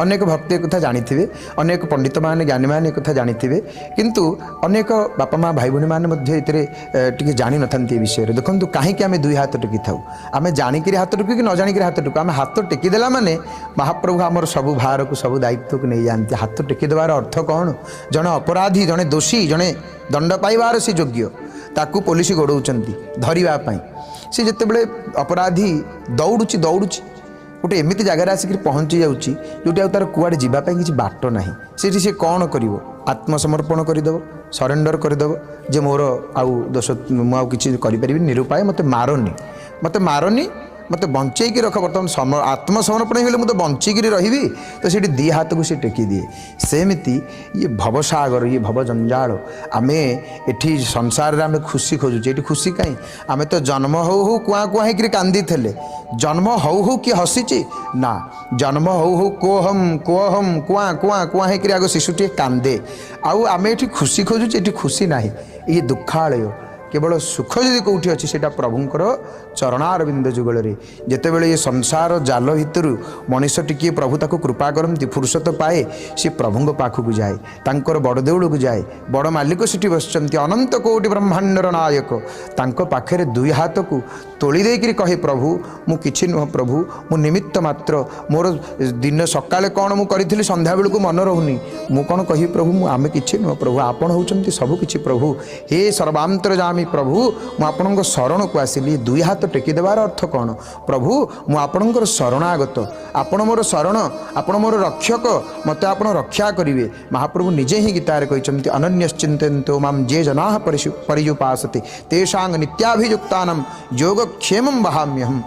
अनेक भक्त एक कथा जानी थे, अनेक पंडित मान ज्ञानी मान एक कथा जानी थे, किंतु अनेक बापा माँ भाई भौणी मैंने जानी न था विषय। देखो कहीं आम दुई हाथ टेकी था, आम जाणिक हाथ टेकु कि न जाणिक हाथ टेकु, आम हाथ टेकीदेला माने महाप्रभु आमर सब भार को सब दायित्व को नहीं जाती। हाथ टेकीदेवार अर्थ कौन? जड़े अपराधी जड़े दोषी जड़े दंड पाइबार से योग्य ताकू पुलिस गोड़ाऊँच धरवाई। सी जिते अपराधी दौड़ुची दौड़ुची गोटे एमती जगार आसिक पहुँची जाऊँगी जोटी तार कुआड़े जावाई किसी बाट ना, सी कौन कर आत्मसमर्पण करदेव, सरेंडर करदेव जे मोर आउ दोष मुझे करी निरुपाय, मत मारनी मत मारनी मत बंचेक रख। बर्तमान आत्मसमर्पण हो मुझे बंचिक रही तो सी दी हाथ को सी टेकी दिए। सेमती ये भवसागर ये भव जंजाल आमे एठी संसार आम खुशी खोजुचे, ये खुशी कहीं आम तो जन्म हो कुआ कुआ हो कांदी थे, जन्म हो कि हसीचे ना, जन्म हो कोहम कोहम कुआ कुआ कुआ हो आग शिशुटे कांदे। आउ आम ये खुशी खोजुचे, ये खुशी ना, ये दुखालय। केवल सुख जदि कौटी अच्छी से प्रभुंर चरणारविंद जुगल जितेबले ये संसार जाल भितर मनीष टिके प्रभु ताको कृपा करती फुर्सत पाए, सी प्रभु पाखक जाए, तांकर बड़ देउल को जाए, बड़ मालिक सेठी बसचंती अनंत कोटि ब्रह्मांडर नायक, तांको पाखरे दुई हाथ को तोली देकर कहे प्रभु मु किछि नुह, प्रभु मु निमित्त मात्र, मोर दिन सकाले कौन मु करी संध्या बेलू मन रहुनी, मु कौन कहि प्रभु मु आमे किछि नुह, प्रभु आपण होउचंती सब किछि। प्रभु हे सर्वांतरजामी प्रभु मु आपणक शरण को आसिली, दुई हाथ टेकी देवार अर्थ कौन? प्रभु मु आपणकर शरणागत, आपण मोर शरण, आपण मोर रक्षक, मत आपण रक्षा करिवे। महाप्रभु निजे ही गीतार कहते अनन्यश्चिन्तयन्तो मां ये जनाः पर्युपासते तेषां नित्याभियुक्तानां योगक्षेमं वहाम्यहम्।